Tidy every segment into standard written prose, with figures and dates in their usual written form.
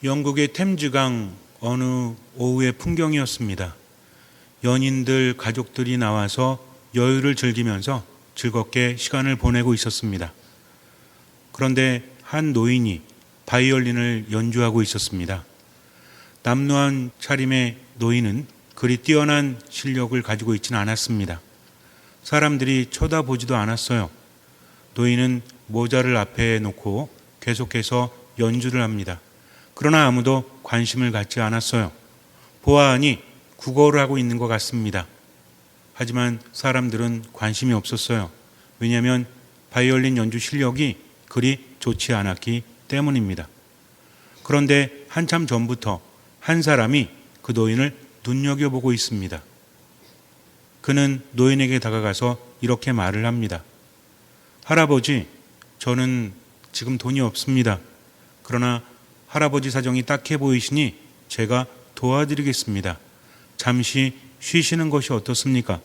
영국의 템즈강 어느 오후의 풍경이었습니다. 연인들, 가족들이 나와서 여유를 즐기면서 즐겁게 시간을 보내고 있었습니다. 그런데 한 노인이 바이올린을 연주하고 있었습니다. 남루한 차림의 노인은 그리 뛰어난 실력을 가지고 있지는 않았습니다. 사람들이 쳐다보지도 않았어요. 노인은 모자를 앞에 놓고 계속해서 연주를 합니다. 그러나 아무도 관심을 갖지 않았어요. 보아하니 국어를 하고 있는 것 같습니다. 하지만 사람들은 관심이 없었어요. 왜냐하면 바이올린 연주 실력이 그리 좋지 않았기 때문입니다. 그런데 한참 전부터 한 사람이 그 노인을 눈여겨보고 있습니다. 그는 노인에게 다가가서 이렇게 말을 합니다. 할아버지, 저는 지금 돈이 없습니다. 그러나 할아버지 사정이 딱해 보이시니 제가 도와드리겠습니다. 잠시 쉬시는 것이 어떻습니까?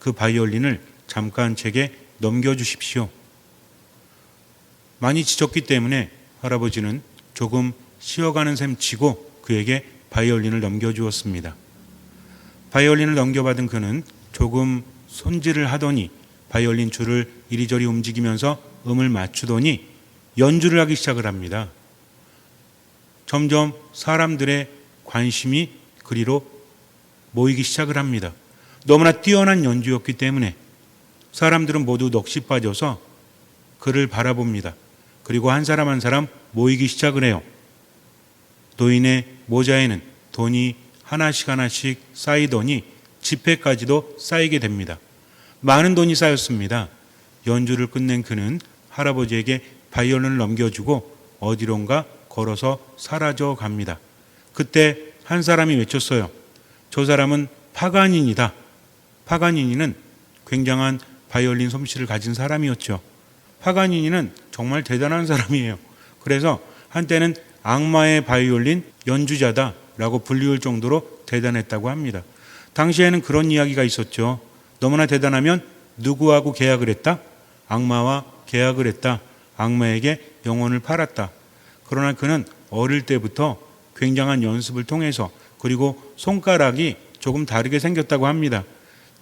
그 바이올린을 잠깐 제게 넘겨주십시오. 많이 지쳤기 때문에 할아버지는 조금 쉬어가는 셈 치고 그에게 바이올린을 넘겨주었습니다. 바이올린을 넘겨받은 그는 조금 손질을 하더니 바이올린 줄을 이리저리 움직이면서 음을 맞추더니 연주를 하기 시작을 합니다. 점점 사람들의 관심이 그리로 모이기 시작을 합니다. 너무나 뛰어난 연주였기 때문에 사람들은 모두 넋이 빠져서 그를 바라봅니다. 그리고 한 사람 한 사람 모이기 시작을 해요. 노인의 모자에는 돈이 하나씩 하나씩 쌓이더니 지폐까지도 쌓이게 됩니다. 많은 돈이 쌓였습니다. 연주를 끝낸 그는 할아버지에게 바이올린을 넘겨주고 어디론가 걸어서 사라져 갑니다. 그때 한 사람이 외쳤어요. 저 사람은 파가니니다. 파가니니는 굉장한 바이올린 솜씨를 가진 사람이었죠. 파가니니는 정말 대단한 사람이에요. 그래서 한때는 악마의 바이올린 연주자다라고 불리울 정도로 대단했다고 합니다. 당시에는 그런 이야기가 있었죠. 너무나 대단하면 누구하고 계약을 했다? 악마와 계약을 했다. 악마에게 영혼을 팔았다. 그러나 그는 어릴 때부터 굉장한 연습을 통해서 그리고 손가락이 조금 다르게 생겼다고 합니다.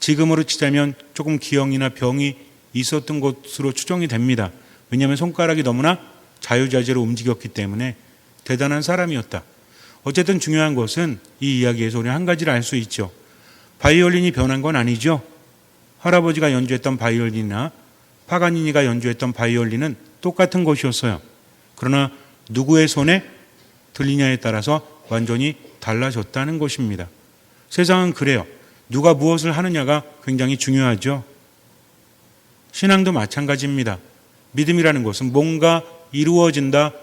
지금으로 치자면 조금 기형이나 병이 있었던 것으로 추정이 됩니다. 왜냐하면 손가락이 너무나 자유자재로 움직였기 때문에 대단한 사람이었다. 어쨌든 중요한 것은 이 이야기에서 우리는 한 가지를 알 수 있죠. 바이올린이 변한 건 아니죠. 할아버지가 연주했던 바이올린이나 파가니니가 연주했던 바이올린은 똑같은 것이었어요. 그러나 누구의 손에 들리냐에 따라서 완전히 달라졌다는 것입니다. 세상은 그래요. 누가 무엇을 하느냐가 굉장히 중요하죠. 신앙도 마찬가지입니다. 믿음이라는 것은 뭔가 이루어진다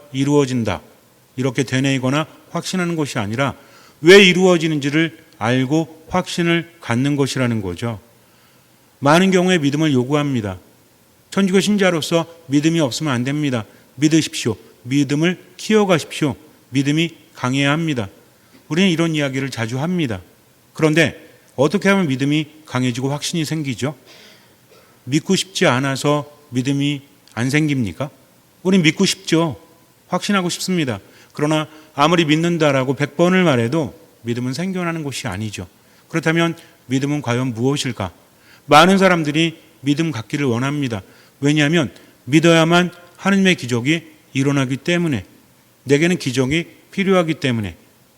이렇게 되뇌이거나 확신하는 것이 아니라 왜 이루어지는지를 알고 확신을 갖는 것이라는 거죠. 많은 경우에 믿음을 요구합니다. 천주교 신자로서 믿음이 없으면 안 됩니다. 믿으십시오. 믿음을 키워가십시오. 믿음이 강해야 합니다. 우리는 이런 이야기를 자주 합니다. 그런데 어떻게 하면 믿음이 강해지고 확신이 생기죠? 믿고 싶지 않아서 믿음이 안 생깁니까? 우린 믿고 싶죠. 확신하고 싶습니다. 그러나 아무리 믿는다라고 100번을 말해도 믿음은 생겨나는 것이 아니죠. 그렇다면 믿음은 과연 무엇일까? 많은 사람들이 믿음 갖기를 원합니다. 왜냐하면 믿어야만 하느님의 기적이 일어나기 때문에, 내게는 기적이 필요하기 때문에.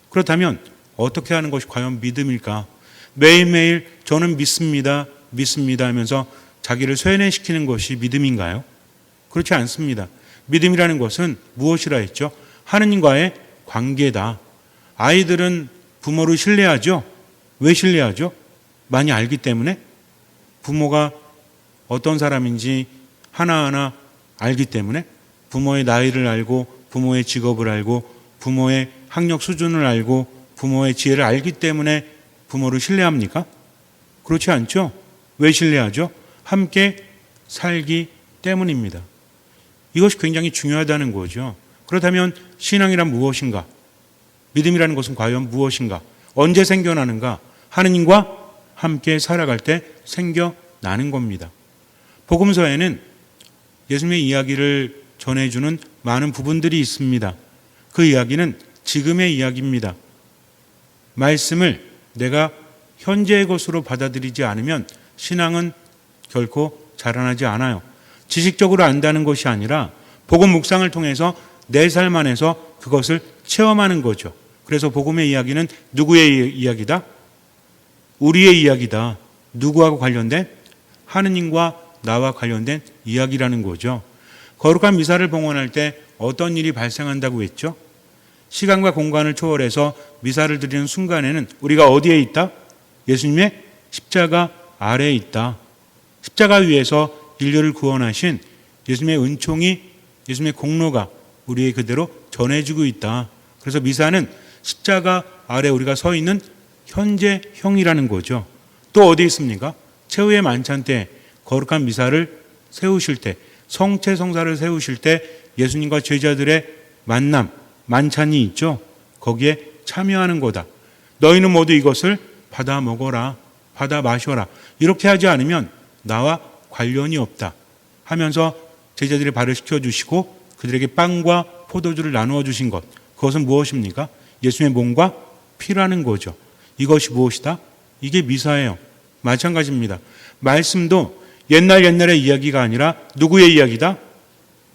그렇다면 어떻게 하는 것이 과연 믿음일까? 매일매일 저는 믿습니다 하면서 자기를 쇠뇌시키는 것이 믿음인가요? 그렇지 않습니다. 믿음이라는 것은 무엇이라 했죠? 하느님과의 관계다. 아이들은 부모를 신뢰하죠? 왜 신뢰하죠? 많이 알기 때문에. 부모가 어떤 사람인지 하나하나 알기 때문에, 부모의 나이를 알고 부모의 직업을 알고 부모의 학력 수준을 알고 부모의 지혜를 알기 때문에 부모를 신뢰합니까? 그렇지 않죠? 왜 신뢰하죠? 함께 살기 때문입니다. 이것이 굉장히 중요하다는 거죠. 그렇다면 신앙이란 무엇인가? 믿음이라는 것은 과연 무엇인가? 언제 생겨나는가? 하느님과 함께 살아갈 때 생겨나는 겁니다. 복음서에는 예수님의 이야기를 전해주는 많은 부분들이 있습니다. 그 이야기는 지금의 이야기입니다. 말씀을 내가 현재의 것으로 받아들이지 않으면 신앙은 결코 자라나지 않아요. 지식적으로 안다는 것이 아니라 복음 묵상을 통해서 내 삶 안에서 그것을 체험하는 거죠. 그래서 복음의 이야기는 누구의 이야기다? 우리의 이야기다. 누구하고 관련된? 하느님과 나와 관련된 이야기라는 거죠. 거룩한 미사를 봉헌할 때 어떤 일이 발생한다고 했죠? 시간과 공간을 초월해서 미사를 드리는 순간에는 우리가 어디에 있다? 예수님의 십자가 아래에 있다. 십자가 위에서 인류를 구원하신 예수님의 은총이, 예수님의 공로가 우리에게 그대로 전해지고 있다. 그래서 미사는 십자가 아래 우리가 서 있는 현재형이라는 거죠. 또 어디 있습니까? 최후의 만찬 때 거룩한 미사를 세우실 때, 성체성사를 세우실 때 예수님과 제자들의 만남, 만찬이 있죠. 거기에 참여하는 거다. 너희는 모두 이것을 받아 먹어라, 받아 마셔라. 이렇게 하지 않으면 나와 관련이 없다 하면서 제자들의 발을 씻겨주시고 그들에게 빵과 포도주를 나누어 주신 것, 그것은 무엇입니까? 예수님의 몸과 피라는 거죠. 이것이 무엇이다? 이게 미사예요. 마찬가지입니다. 말씀도 옛날의 이야기가 아니라 누구의 이야기다?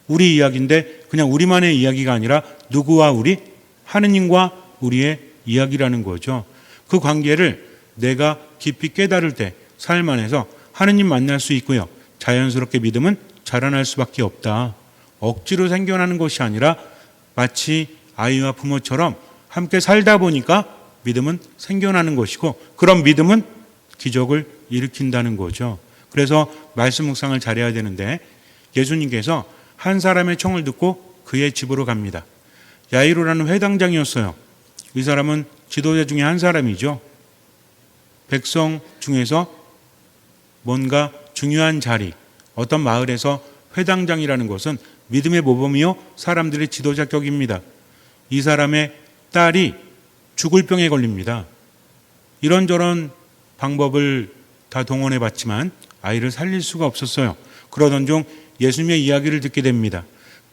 우리 이야기인데 그냥 우리만의 이야기가 아니라 누구와 우리? 하느님과 우리의 이야기라는 거죠. 그 관계를 내가 깊이 깨달을 때 삶 안에서 하느님 만날 수 있고요. 자연스럽게 믿음은 자라날 수밖에 없다. 억지로 생겨나는 것이 아니라 마치 아이와 부모처럼 함께 살다 보니까 믿음은 생겨나는 것이고 그런 믿음은 기적을 일으킨다는 거죠. 그래서 말씀 묵상을 잘해야 되는데 예수님께서 한 사람의 청을 듣고 그의 집으로 갑니다. 야이로라는 회당장이었어요. 이 사람은 지도자 중에 한 사람이죠. 백성 중에서 뭔가 중요한 자리, 어떤 마을에서 회당장이라는 것은 믿음의 모범이요 사람들의 지도자격입니다. 이 사람의 딸이 죽을 병에 걸립니다. 이런저런 방법을 다 동원해 봤지만 아이를 살릴 수가 없었어요. 그러던 중 예수님의 이야기를 듣게 됩니다.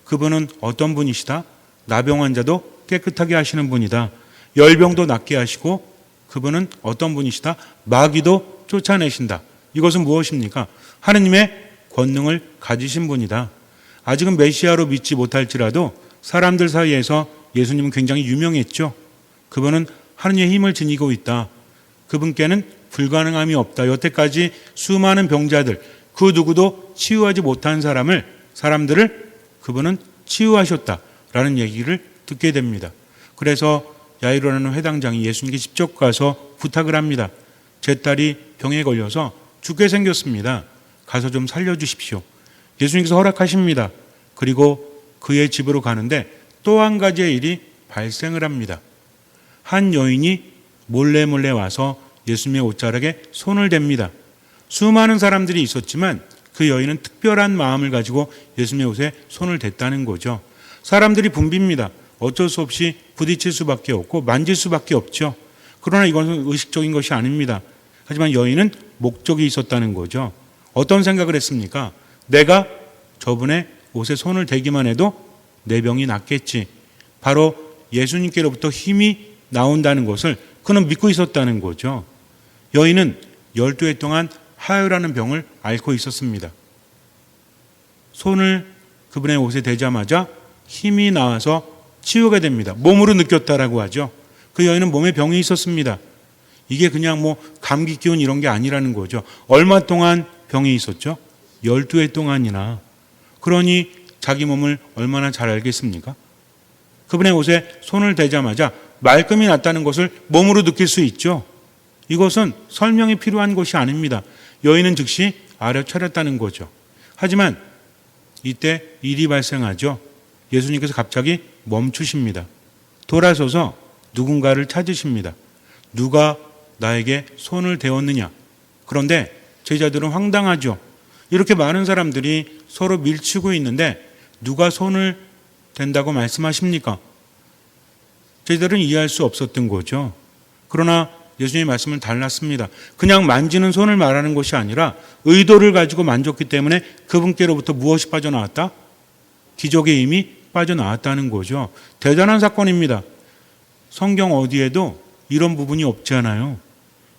그분은 어떤 분이시다? 나병 환자도 깨끗하게 하시는 분이다. 열병도 낫게 하시고 그분은 어떤 분이시다? 마귀도 쫓아내신다. 이것은 무엇입니까? 하느님의 권능을 가지신 분이다. 아직은 메시아로 믿지 못할지라도 사람들 사이에서 예수님은 굉장히 유명했죠. 그분은 하느님의 힘을 지니고 있다. 그분께는 불가능함이 없다. 여태까지 수많은 병자들, 그 누구도 치유하지 못한 사람들을 그분은 치유하셨다라는 얘기를 듣게 됩니다. 그래서 야이로라는 회당장이 예수님께 직접 가서 부탁을 합니다. 제 딸이 병에 걸려서 죽게 생겼습니다. 가서 좀 살려주십시오. 예수님께서 허락하십니다. 그리고 그의 집으로 가는데 또 한 가지의 일이 발생을 합니다. 한 여인이 몰래 와서 예수님의 옷자락에 손을 댑니다. 수많은 사람들이 있었지만 그 여인은 특별한 마음을 가지고 예수님의 옷에 손을 댔다는 거죠. 사람들이 붐빕니다. 어쩔 수 없이 부딪힐 수밖에 없고 만질 수밖에 없죠. 그러나 이것은 의식적인 것이 아닙니다. 하지만 여인은 목적이 있었다는 거죠. 어떤 생각을 했습니까? 내가 저분의 옷에 손을 대기만 해도 내 병이 낫겠지. 바로 예수님께로부터 힘이 나온다는 것을 그는 믿고 있었다는 거죠. 여인은 12해 동안 하혈하는 병을 앓고 있었습니다. 손을 그분의 옷에 대자마자 힘이 나와서 치유가 됩니다. 몸으로 느꼈다라고 하죠. 그 여인은 몸에 병이 있었습니다. 이게 그냥 뭐 감기 기운 이런 게 아니라는 거죠. 얼마 동안 병이 있었죠? 12해 동안이나. 그러니 자기 몸을 얼마나 잘 알겠습니까? 그분의 옷에 손을 대자마자 말끔히 났다는 것을 몸으로 느낄 수 있죠. 이것은 설명이 필요한 것이 아닙니다. 여인은 즉시 알아차렸다는 거죠. 하지만 이때 일이 발생하죠. 예수님께서 갑자기 멈추십니다. 돌아서서 누군가를 찾으십니다. 누가 나에게 손을 대었느냐? 그런데 제자들은 황당하죠. 이렇게 많은 사람들이 서로 밀치고 있는데 누가 손을 댄다고 말씀하십니까? 제자들은 이해할 수 없었던 거죠. 그러나 예수님의 말씀은 달랐습니다. 그냥 만지는 손을 말하는 것이 아니라 의도를 가지고 만졌기 때문에 그분께로부터 무엇이 빠져나왔다? 기적의 힘이 빠져나왔다는 거죠. 대단한 사건입니다. 성경 어디에도 이런 부분이 없잖아요.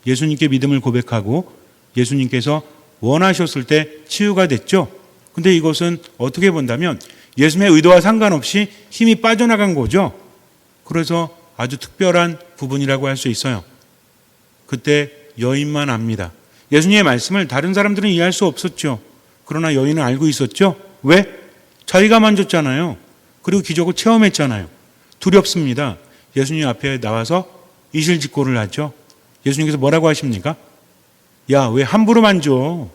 예수님께 믿음을 고백하고 예수님께서 원하셨을 때 치유가 됐죠. 근데 이것은 어떻게 본다면 예수님의 의도와 상관없이 힘이 빠져나간 거죠. 그래서 아주 특별한 부분이라고 할 수 있어요. 그때 여인만 압니다. 예수님의 말씀을 다른 사람들은 이해할 수 없었죠. 그러나 여인은 알고 있었죠. 왜? 자기가 만졌잖아요. 그리고 기적을 체험했잖아요. 두렵습니다. 예수님 앞에 나와서 이실직고를 하죠. 예수님께서 뭐라고 하십니까? 야, 왜 함부로 만져?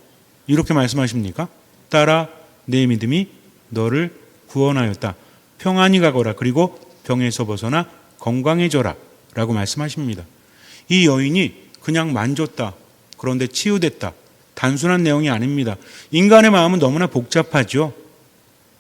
이렇게 말씀하십니까? 따라 내 믿음이 너를 구원하였다. 평안히 가거라. 그리고 병에서 벗어나 건강해져라. 라고 말씀하십니다. 이 여인이 그냥 만졌다. 그런데 치유됐다. 단순한 내용이 아닙니다. 인간의 마음은 너무나 복잡하죠.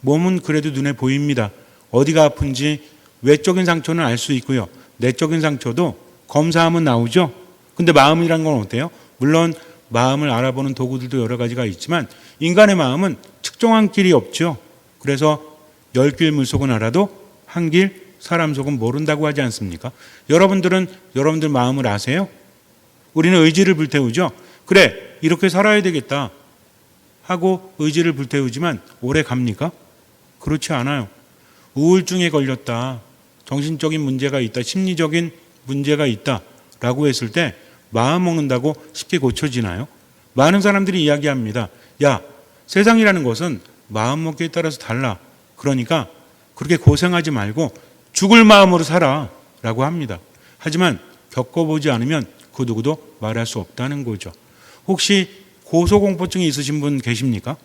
몸은 그래도 눈에 보입니다. 어디가 아픈지 외적인 상처는 알 수 있고요. 내적인 상처도 검사하면 나오죠. 근데 마음이란 건 어때요? 물론 마음을 알아보는 도구들도 여러 가지가 있지만 인간의 마음은 측정한 길이 없죠. 그래서 10길 물속은 알아도 한 길 사람 속은 모른다고 하지 않습니까? 여러분들은 여러분들 마음을 아세요? 우리는 의지를 불태우죠. 그래, 이렇게 살아야 되겠다 하고 의지를 불태우지만 오래 갑니까? 그렇지 않아요. 우울증에 걸렸다, 정신적인 문제가 있다, 심리적인 문제가 있다 라고 했을 때 마음 먹는다고 쉽게 고쳐지나요? 많은 사람들이 이야기합니다. 야, 세상이라는 것은 마음 먹기에 따라서 달라. 그러니까 그렇게 고생하지 말고 죽을 마음으로 살아 라고 합니다. 하지만 겪어보지 않으면 그 누구도 말할 수 없다는 거죠. 혹시 고소공포증이 있으신 분 계십니까?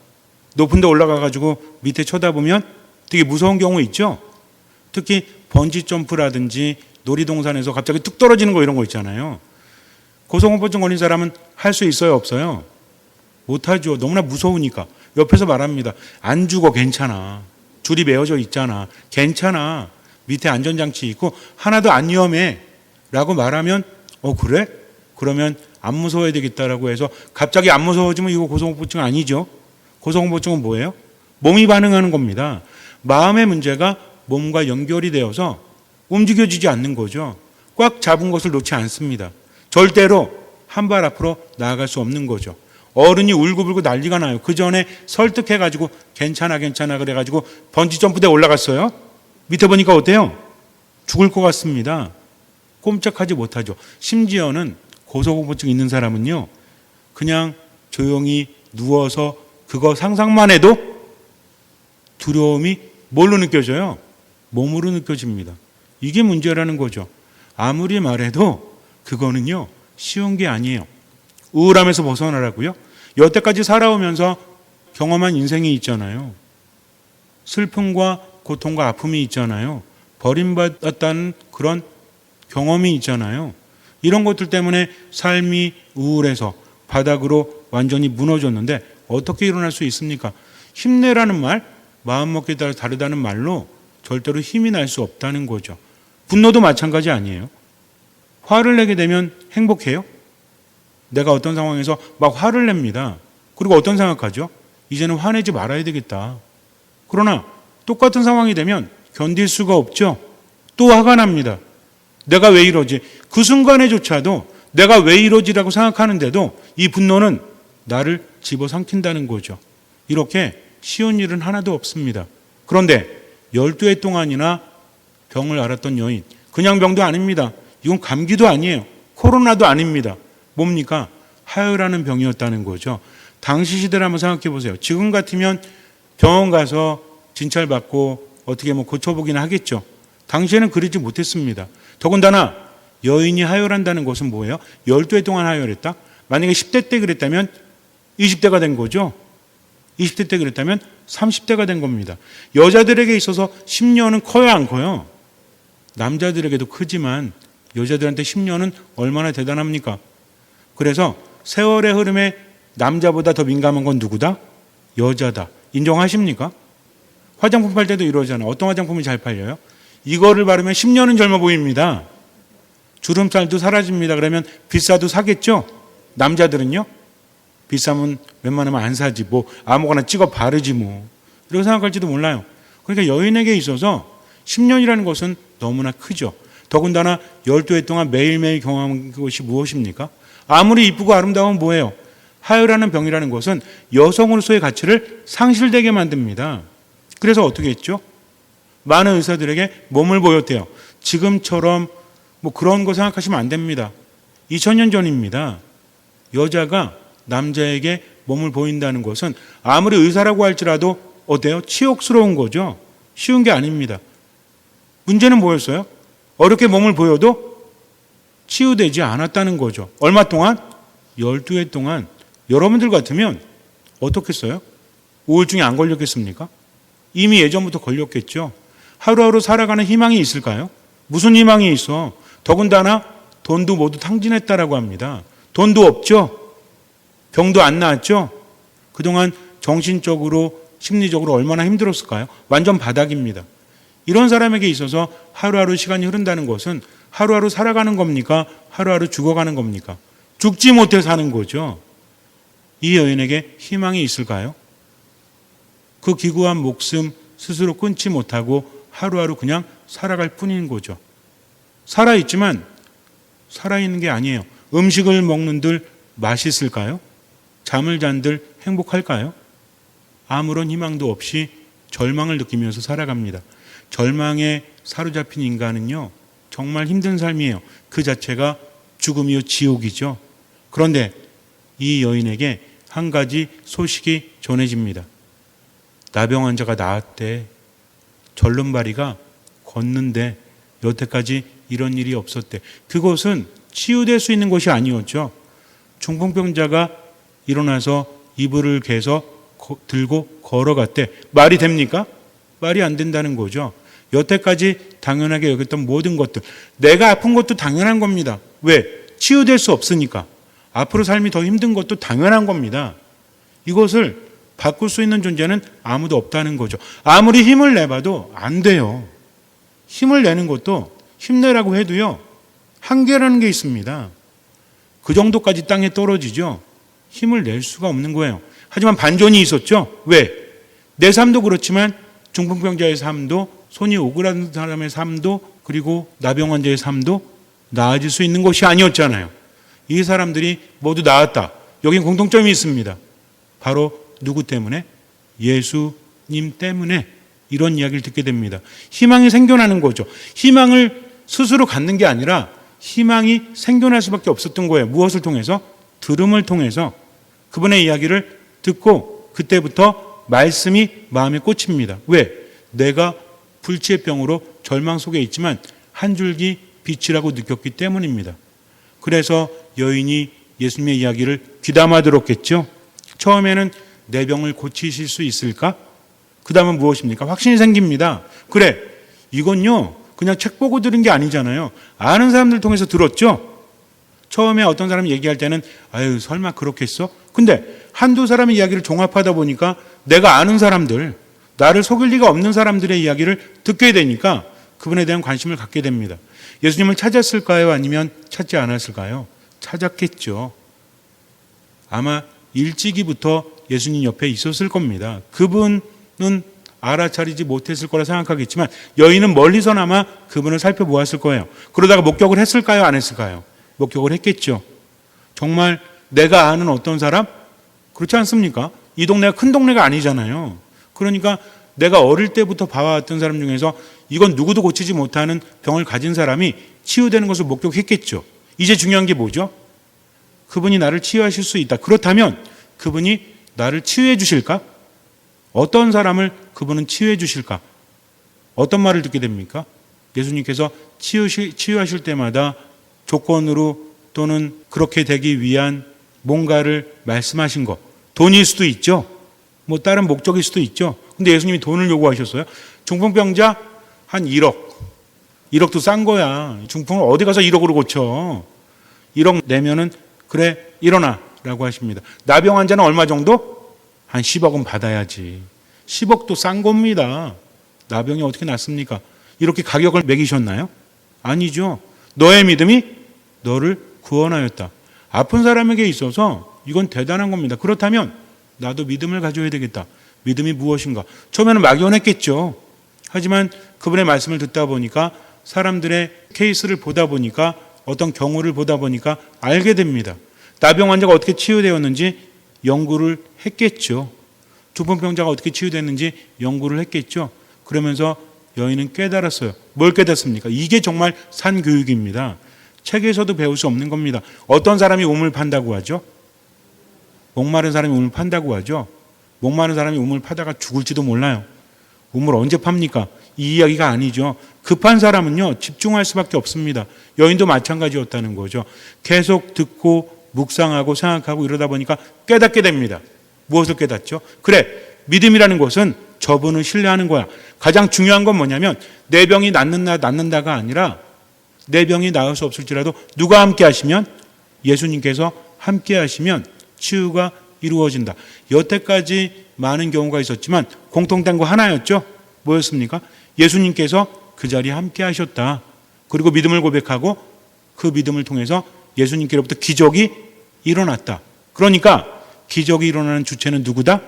높은 데 올라가가지고 밑에 쳐다보면 되게 무서운 경우 있죠? 특히 번지점프라든지 놀이동산에서 갑자기 뚝 떨어지는 거 이런 거 있잖아요. 고소공포증 걸린 사람은 할 수 있어요? 없어요? 못하죠. 너무나 무서우니까. 옆에서 말합니다. 안 죽어, 괜찮아. 줄이 메어져 있잖아. 괜찮아. 밑에 안전장치 있고 하나도 안 위험해 라고 말하면 그래? 그러면 안 무서워야 되겠다라고 해서 갑자기 안 무서워지면 이거 고소공포증 아니죠. 고소공포증은 뭐예요? 몸이 반응하는 겁니다. 마음의 문제가 몸과 연결이 되어서 움직여지지 않는 거죠. 꽉 잡은 것을 놓지 않습니다. 절대로 한 발 앞으로 나아갈 수 없는 거죠. 어른이 울고불고 난리가 나요. 그 전에 설득해가지고 괜찮아 그래가지고 번지점프대에 올라갔어요. 밑에 보니까 어때요? 죽을 것 같습니다. 꼼짝하지 못하죠. 심지어는 고소공포증 있는 사람은요, 그냥 조용히 누워서 그거 상상만 해도 두려움이 뭘로 느껴져요? 몸으로 느껴집니다. 이게 문제라는 거죠. 아무리 말해도 그거는요, 쉬운 게 아니에요. 우울함에서 벗어나라고요? 여태까지 살아오면서 경험한 인생이 있잖아요. 슬픔과 고통과 아픔이 있잖아요. 버림받았다는 그런 경험이 있잖아요. 이런 것들 때문에 삶이 우울해서 바닥으로 완전히 무너졌는데 어떻게 일어날 수 있습니까? 힘내라는 말, 마음먹기에 따라 다르다는 말로 절대로 힘이 날 수 없다는 거죠. 분노도 마찬가지 아니에요? 화를 내게 되면 행복해요? 내가 어떤 상황에서 막 화를 냅니다. 그리고 어떤 생각하죠? 이제는 화내지 말아야 되겠다. 그러나 똑같은 상황이 되면 견딜 수가 없죠. 또 화가 납니다. 내가 왜 이러지? 그 순간에조차도 내가 왜 이러지라고 생각하는데도 이 분노는 나를 집어삼킨다는 거죠. 이렇게 쉬운 일은 하나도 없습니다. 그런데 12해 동안이나 병을 앓았던 여인, 그냥 병도 아닙니다. 이건 감기도 아니에요. 코로나도 아닙니다. 뭡니까? 하혈하는 병이었다는 거죠. 당시 시대를 한번 생각해 보세요. 지금 같으면 병원 가서 진찰받고 어떻게 고쳐보긴 하겠죠. 당시에는 그러지 못했습니다. 더군다나 여인이 하혈한다는 것은 뭐예요? 12해 동안 하혈했다? 만약에 10대 때 그랬다면 20대가 된 거죠. 20대 때 그랬다면 30대가 된 겁니다. 여자들에게 있어서 10년은 커요, 안 커요? 남자들에게도 크지만 여자들한테 10년은 얼마나 대단합니까? 그래서 세월의 흐름에 남자보다 더 민감한 건 누구다? 여자다. 인정하십니까? 화장품 팔 때도 이러잖아요. 어떤 화장품이 잘 팔려요? 이거를 바르면 10년은 젊어 보입니다. 주름살도 사라집니다. 그러면 비싸도 사겠죠? 남자들은요? 비싸면 웬만하면 안 사지. 아무거나 찍어 바르지 이렇게 생각할지도 몰라요. 그러니까 여인에게 있어서 10년이라는 것은 너무나 크죠. 더군다나 12해 동안 매일매일 경험한 것이 무엇입니까? 아무리 이쁘고 아름다우면 뭐예요? 하혈하는 병이라는 것은 여성으로서의 가치를 상실되게 만듭니다. 그래서 어떻게 했죠? 많은 의사들에게 몸을 보였대요. 지금처럼 뭐 그런 거 생각하시면 안 됩니다. 2000년 전입니다. 여자가 남자에게 몸을 보인다는 것은 아무리 의사라고 할지라도 어때요? 치욕스러운 거죠. 쉬운 게 아닙니다. 문제는 뭐였어요? 어렵게 몸을 보여도 치유되지 않았다는 거죠. 얼마 동안? 12해 동안. 여러분들 같으면 어떻겠어요? 우울증에 안 걸렸겠습니까? 이미 예전부터 걸렸겠죠. 하루하루 살아가는 희망이 있을까요? 무슨 희망이 있어? 더군다나 돈도 모두 탕진했다라고 합니다. 돈도 없죠. 병도 안 나았죠. 그동안 정신적으로 심리적으로 얼마나 힘들었을까요? 완전 바닥입니다. 이런 사람에게 있어서 하루하루 시간이 흐른다는 것은 하루하루 살아가는 겁니까? 하루하루 죽어가는 겁니까? 죽지 못해 사는 거죠. 이 여인에게 희망이 있을까요? 그 기구한 목숨 스스로 끊지 못하고 하루하루 그냥 살아갈 뿐인 거죠. 살아있지만 살아있는 게 아니에요. 음식을 먹는들 맛있을까요? 잠을 잔들 행복할까요? 아무런 희망도 없이 절망을 느끼면서 살아갑니다. 절망에 사로잡힌 인간은요, 정말 힘든 삶이에요. 그 자체가 죽음이요 지옥이죠. 그런데 이 여인에게 한 가지 소식이 전해집니다. 나병 환자가 나았대. 절름발이가 걷는데 여태까지 이런 일이 없었대. 그것은 치유될 수 있는 것이 아니었죠. 중풍병자가 일어나서 이불을 개서 들고 걸어갔대. 말이 됩니까? 말이 안 된다는 거죠. 여태까지 당연하게 여겼던 모든 것들, 내가 아픈 것도 당연한 겁니다. 왜? 치유될 수 없으니까. 앞으로 삶이 더 힘든 것도 당연한 겁니다. 이것을 바꿀 수 있는 존재는 아무도 없다는 거죠. 아무리 힘을 내봐도 안 돼요. 힘을 내는 것도 힘내라고 해도요, 한계라는 게 있습니다. 그 정도까지 땅에 떨어지죠. 힘을 낼 수가 없는 거예요. 하지만 반전이 있었죠. 왜? 내 삶도 그렇지만 중풍병자의 삶도, 손이 오그라든 사람의 삶도, 그리고 나병 환자의 삶도 나아질 수 있는 것이 아니었잖아요. 이 사람들이 모두 나았다. 여긴 공통점이 있습니다. 바로 누구 때문에? 예수님 때문에 이런 이야기를 듣게 됩니다. 희망이 생겨나는 거죠. 희망을 스스로 갖는 게 아니라 희망이 생겨날 수밖에 없었던 거예요. 무엇을 통해서? 들음을 통해서. 그분의 이야기를 듣고 그때부터 말씀이 마음에 꽂힙니다. 왜? 내가 불치의 병으로 절망 속에 있지만 한 줄기 빛이라고 느꼈기 때문입니다. 그래서 여인이 예수님의 이야기를 귀담아 들었겠죠. 처음에는 내 병을 고치실 수 있을까? 그 다음은 무엇입니까? 확신이 생깁니다. 그래, 이건요 그냥 책 보고 들은 게 아니잖아요. 아는 사람들 통해서 들었죠. 처음에 어떤 사람이 얘기할 때는 아유 설마 그렇겠어? 근데 한두 사람의 이야기를 종합하다 보니까 내가 아는 사람들, 나를 속일 리가 없는 사람들의 이야기를 듣게 되니까 그분에 대한 관심을 갖게 됩니다. 예수님을 찾았을까요? 아니면 찾지 않았을까요? 찾았겠죠. 아마 일찍이부터 예수님 옆에 있었을 겁니다. 그분은 알아차리지 못했을 거라 생각하겠지만 여인은 멀리서나마 그분을 살펴보았을 거예요. 그러다가 목격을 했을까요? 안 했을까요? 목격을 했겠죠. 정말 내가 아는 어떤 사람? 그렇지 않습니까? 이 동네가 큰 동네가 아니잖아요. 그러니까 내가 어릴 때부터 봐왔던 사람 중에서 이건 누구도 고치지 못하는 병을 가진 사람이 치유되는 것을 목격했겠죠. 이제 중요한 게 뭐죠? 그분이 나를 치유하실 수 있다. 그렇다면 그분이 나를 치유해 주실까? 어떤 사람을 그분은 치유해 주실까? 어떤 말을 듣게 됩니까? 예수님께서 치유하실 때마다 조건으로 또는 그렇게 되기 위한 뭔가를 말씀하신 것. 돈일 수도 있죠. 뭐 다른 목적일 수도 있죠. 근데 예수님이 돈을 요구하셨어요. 중풍병자 한 1억. 1억도 싼 거야. 중풍을 어디 가서 1억으로 고쳐. 1억 내면은 그래 일어나 라고 하십니다. 나병 환자는 얼마 정도? 한 10억은 받아야지. 10억도 싼 겁니다. 나병이 어떻게 낫습니까? 이렇게 가격을 매기셨나요? 아니죠. 너의 믿음이 너를 구원하였다. 아픈 사람에게 있어서 이건 대단한 겁니다. 그렇다면 나도 믿음을 가져야 되겠다. 믿음이 무엇인가? 처음에는 막연했겠죠. 하지만 그분의 말씀을 듣다 보니까 사람들의 케이스를 보다 보니까, 어떤 경우를 보다 보니까 알게 됩니다. 나병 환자가 어떻게 치유되었는지 연구를 했겠죠. 중풍병자가 어떻게 치유됐는지 연구를 했겠죠. 그러면서 여인은 깨달았어요. 뭘 깨닫습니까? 이게 정말 산교육입니다. 책에서도 배울 수 없는 겁니다. 어떤 사람이 우물 판다고 하죠? 목마른 사람이 우물 판다고 하죠. 목마른 사람이 우물 파다가 죽을지도 몰라요. 우물 언제 팝니까? 이 이야기가 아니죠. 급한 사람은요, 집중할 수밖에 없습니다. 여인도 마찬가지였다는 거죠. 계속 듣고 묵상하고 생각하고 이러다 보니까 깨닫게 됩니다. 무엇을 깨닫죠? 그래, 믿음이라는 것은 저분을 신뢰하는 거야. 가장 중요한 건 뭐냐면 내 병이 낫는다가 아니라 내 병이 나을 수 없을지라도 누가 함께 하시면, 예수님께서 함께 하시면 치유가 이루어진다. 여태까지 많은 경우가 있었지만 공통된 거 하나였죠. 뭐였습니까? 예수님께서 그 자리에 함께 하셨다. 그리고 믿음을 고백하고 그 믿음을 통해서 예수님께로부터 기적이 일어났다. 그러니까 기적이 일어나는 주체는 누구다?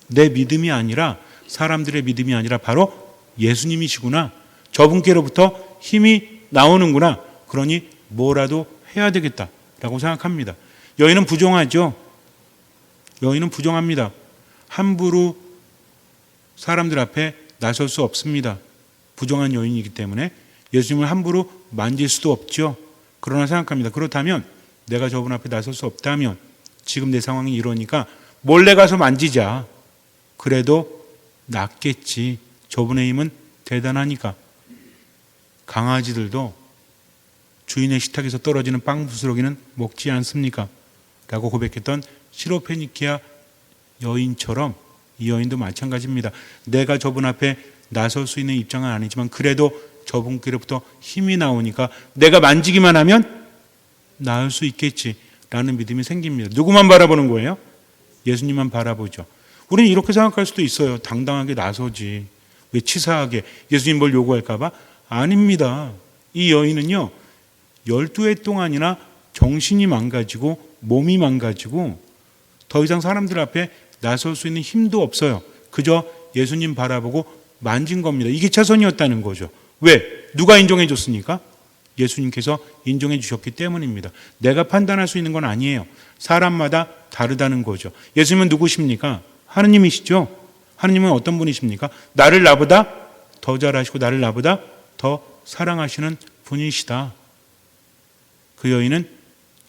내 믿음이 아니라, 사람들의 믿음이 아니라 바로 예수님이시구나. 저분께로부터 힘이 나오는구나. 그러니 뭐라도 해야 되겠다라고 생각합니다. 여인은 부정하죠. 여인은 부정합니다. 함부로 사람들 앞에 나설 수 없습니다. 부정한 여인이기 때문에 예수님을 함부로 만질 수도 없죠. 그러나 생각합니다. 그렇다면 내가 저분 앞에 나설 수 없다면, 지금 내 상황이 이러니까 몰래 가서 만지자. 그래도 낫겠지. 저분의 힘은 대단하니까. 강아지들도 주인의 식탁에서 떨어지는 빵 부스러기는 먹지 않습니까? 라고 고백했던 시로페니키아 여인처럼 이 여인도 마찬가지입니다. 내가 저분 앞에 나설 수 있는 입장은 아니지만 그래도 저분께로부터 힘이 나오니까 내가 만지기만 하면 나을 수 있겠지라는 믿음이 생깁니다. 누구만 바라보는 거예요? 예수님만 바라보죠. 우리는 이렇게 생각할 수도 있어요. 당당하게 나서지. 왜 치사하게 예수님 뭘 요구할까 봐? 아닙니다. 이 여인은요, 12해 동안이나 정신이 망가지고 몸이 망가지고 더 이상 사람들 앞에 나설 수 있는 힘도 없어요. 그저 예수님 바라보고 만진 겁니다. 이게 최선이었다는 거죠. 왜? 누가 인정해 줬습니까? 예수님께서 인정해 주셨기 때문입니다. 내가 판단할 수 있는 건 아니에요. 사람마다 다르다는 거죠. 예수님은 누구십니까? 하느님이시죠. 하느님은 어떤 분이십니까? 나를 나보다 더 잘하시고 나를 나보다 더 사랑하시는 분이시다. 그 여인은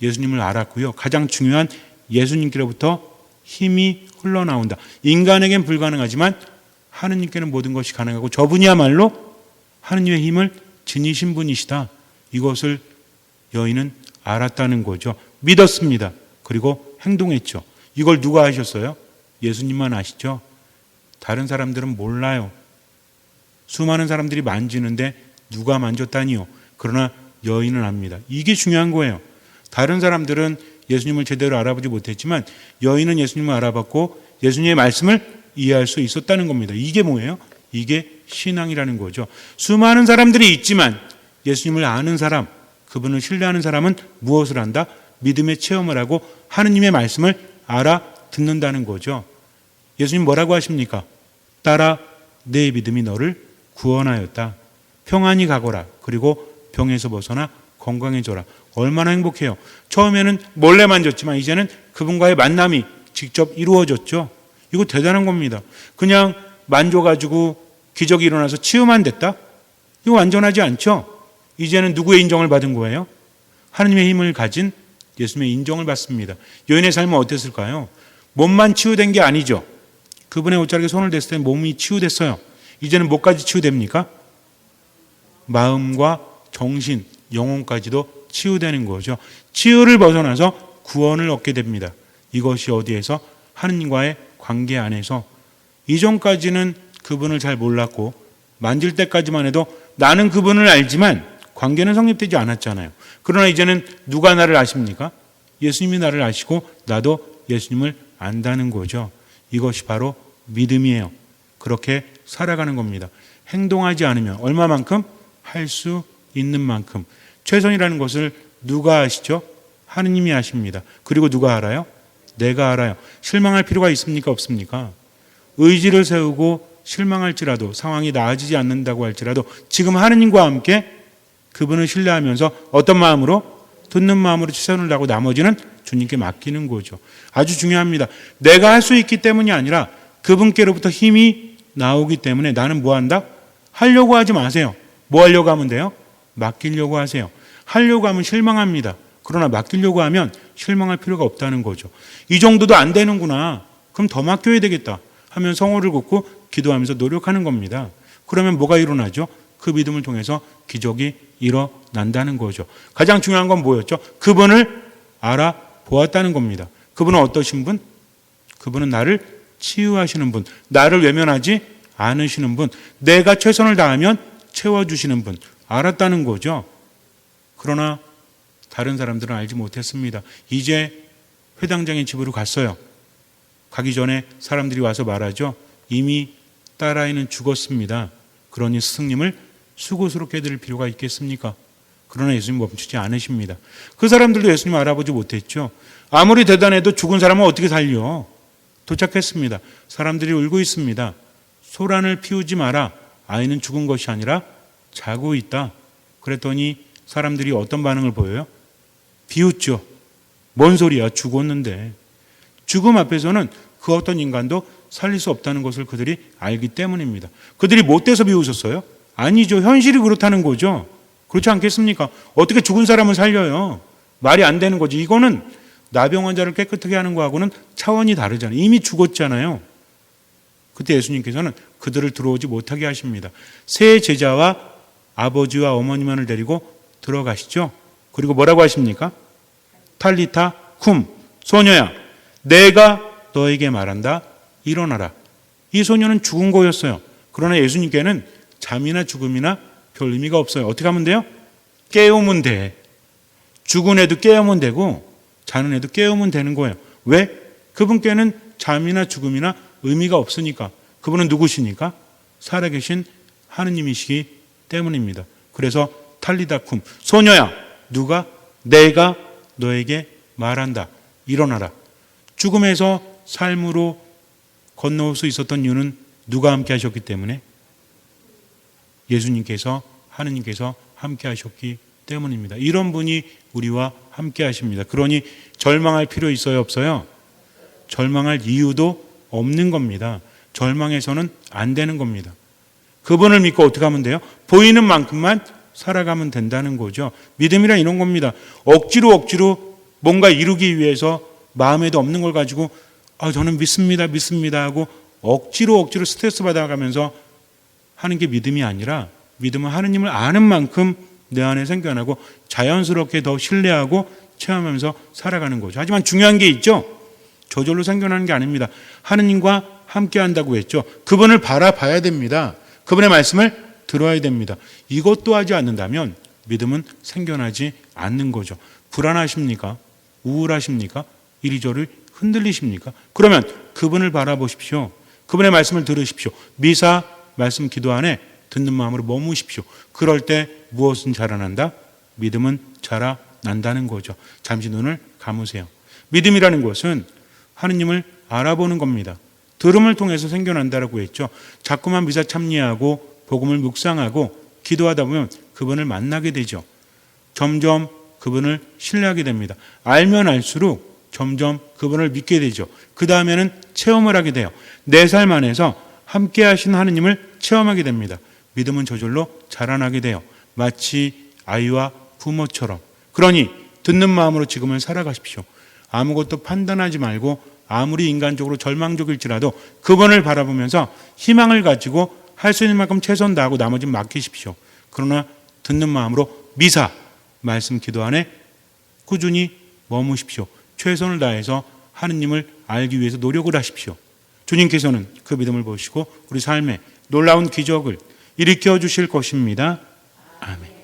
예수님을 알았고요. 가장 중요한 예수님께로부터 힘이 흘러나온다. 인간에겐 불가능하지만 하느님께는 모든 것이 가능하고 저분이야말로 하느님의 힘을 지니신 분이시다. 이것을 여인은 알았다는 거죠. 믿었습니다. 그리고 행동했죠. 이걸 누가 하셨어요? 예수님만 아시죠? 다른 사람들은 몰라요. 수많은 사람들이 만지는데 누가 만졌다니요. 그러나 여인은 압니다. 이게 중요한 거예요. 다른 사람들은 예수님을 제대로 알아보지 못했지만 여인은 예수님을 알아봤고 예수님의 말씀을 이해할 수 있었다는 겁니다. 이게 뭐예요? 이게 신앙이라는 거죠. 수많은 사람들이 있지만 예수님을 아는 사람, 그분을 신뢰하는 사람은 무엇을 한다? 믿음의 체험을 하고 하느님의 말씀을 알아듣는다는 거죠. 예수님 뭐라고 하십니까? 딸아, 내 믿음이 너를 구원하였다. 평안히 가거라. 그리고 병에서 벗어나 건강해져라. 얼마나 행복해요. 처음에는 몰래 만졌지만 이제는 그분과의 만남이 직접 이루어졌죠. 이거 대단한 겁니다. 그냥 만져가지고 기적이 일어나서 치유만 됐다? 이거 완전하지 않죠? 이제는 누구의 인정을 받은 거예요? 하느님의 힘을 가진 예수님의 인정을 받습니다. 여인의 삶은 어땠을까요? 몸만 치유된 게 아니죠. 그분의 옷자락에 손을 댔을 때 몸이 치유됐어요. 이제는 뭐까지 치유됩니까? 마음과 정신, 영혼까지도 치유되는 거죠. 치유를 벗어나서 구원을 얻게 됩니다. 이것이 어디에서? 하느님과의 관계 안에서. 이전까지는 그분을 잘 몰랐고 만질 때까지만 해도 나는 그분을 알지만 관계는 성립되지 않았잖아요. 그러나 이제는 누가 나를 아십니까? 예수님이 나를 아시고 나도 예수님을 안다는 거죠. 이것이 바로 믿음이에요. 그렇게 살아가는 겁니다. 행동하지 않으면 얼마만큼? 할 수 있는 만큼. 최선이라는 것을 누가 아시죠? 하느님이 아십니다. 그리고 누가 알아요? 내가 알아요. 실망할 필요가 있습니까? 없습니까? 의지를 세우고 실망할지라도, 상황이 나아지지 않는다고 할지라도 지금 하느님과 함께 그분을 신뢰하면서 어떤 마음으로? 듣는 마음으로 최선을 다하고 나머지는 주님께 맡기는 거죠. 아주 중요합니다. 내가 할 수 있기 때문이 아니라 그분께로부터 힘이 나오기 때문에 나는 뭐 한다? 하려고 하지 마세요. 뭐 하려고 하면 돼요? 맡기려고 하세요. 하려고 하면 실망합니다. 그러나 맡기려고 하면 실망할 필요가 없다는 거죠. 이 정도도 안 되는구나. 그럼 더 맡겨야 되겠다 하면 성호를 긋고 기도하면서 노력하는 겁니다. 그러면 뭐가 일어나죠? 그 믿음을 통해서 기적이 일어난다는 거죠. 가장 중요한 건 뭐였죠? 그분을 알아보았다는 겁니다. 그분은 어떠신 분? 그분은 나를 치유하시는 분, 나를 외면하지 않으시는 분, 내가 최선을 다하면 채워주시는 분, 알았다는 거죠. 그러나 다른 사람들은 알지 못했습니다. 이제 회당장의 집으로 갔어요. 가기 전에 사람들이 와서 말하죠. 이미 딸아이는 죽었습니다. 그러니 스승님을 수고스럽게 해드릴 필요가 있겠습니까? 그러나 예수님 멈추지 않으십니다. 그 사람들도 예수님 알아보지 못했죠. 아무리 대단해도 죽은 사람은 어떻게 살려? 도착했습니다. 사람들이 울고 있습니다. 소란을 피우지 마라. 아이는 죽은 것이 아니라 자고 있다. 그랬더니 사람들이 어떤 반응을 보여요? 비웃죠. 뭔 소리야? 죽었는데. 죽음 앞에서는 그 어떤 인간도 살릴 수 없다는 것을 그들이 알기 때문입니다. 그들이 못돼서 비웃었어요? 아니죠. 현실이 그렇다는 거죠. 그렇지 않겠습니까? 어떻게 죽은 사람을 살려요? 말이 안 되는 거지. 이거는 나병 환자를 깨끗하게 하는 거하고는 차원이 다르잖아요. 이미 죽었잖아요. 그때 예수님께서는 그들을 들어오지 못하게 하십니다. 세 제자와 아버지와 어머니만을 데리고 들어가시죠. 그리고 뭐라고 하십니까? 탈리타 쿰, 소녀야 내가 너에게 말한다. 일어나라. 이 소녀는 죽은 거였어요. 그러나 예수님께는 잠이나 죽음이나 별 의미가 없어요. 어떻게 하면 돼요? 깨우면 돼. 죽은 애도 깨우면 되고 자는 애도 깨우면 되는 거예요. 왜? 그분께는 잠이나 죽음이나 의미가 없으니까. 그분은 누구시니까? 살아계신 하느님이시기 때문입니다. 그래서 탈리다쿰, 소녀야 내가 너에게 말한다. 일어나라. 죽음에서 삶으로 건너올 수 있었던 이유는 누가 함께 하셨기 때문에? 예수님께서, 하느님께서 함께 하셨기 때문입니다. 이런 분이 우리와 함께 하십니다. 그러니 절망할 필요 있어요, 없어요? 절망할 이유도 없는 겁니다. 절망해서는 안 되는 겁니다. 그분을 믿고 어떻게 하면 돼요? 보이는 만큼만 살아가면 된다는 거죠. 믿음이란 이런 겁니다. 억지로 뭔가 이루기 위해서 마음에도 없는 걸 가지고 저는 믿습니다 하고 억지로 스트레스 받아가면서 하는 게 믿음이 아니라 믿음은 하느님을 아는 만큼 내 안에 생겨나고 자연스럽게 더 신뢰하고 체험하면서 살아가는 거죠. 하지만 중요한 게 있죠. 저절로 생겨나는 게 아닙니다. 하느님과 함께 한다고 했죠. 그분을 바라봐야 됩니다. 그분의 말씀을 들어야 됩니다. 이것도 하지 않는다면 믿음은 생겨나지 않는 거죠. 불안하십니까? 우울하십니까? 이리저리 흔들리십니까? 그러면 그분을 바라보십시오. 그분의 말씀을 들으십시오. 미사 말씀 기도 안에 듣는 마음으로 머무십시오. 그럴 때 무엇은 자라난다? 믿음은 자라난다는 거죠. 잠시 눈을 감으세요. 믿음이라는 것은 하느님을 알아보는 겁니다. 들음을 통해서 생겨난다라고 했죠. 자꾸만 미사 참여하고 복음을 묵상하고 기도하다 보면 그분을 만나게 되죠. 점점 그분을 신뢰하게 됩니다. 알면 알수록 점점 그분을 믿게 되죠. 그 다음에는 체험을 하게 돼요. 내 삶 안에서 함께 하신 하느님을 체험하게 됩니다. 믿음은 저절로 자라나게 돼요. 마치 아이와 부모처럼. 그러니 듣는 마음으로 지금을 살아가십시오. 아무것도 판단하지 말고 아무리 인간적으로 절망적일지라도 그분을 바라보면서 희망을 가지고 할 수 있는 만큼 최선 다하고 나머지는 맡기십시오. 그러나 듣는 마음으로 미사 말씀 기도 안에 꾸준히 머무십시오. 최선을 다해서 하느님을 알기 위해서 노력을 하십시오. 주님께서는 그 믿음을 보시고 우리 삶에 놀라운 기적을 일으켜 주실 것입니다. 아멘.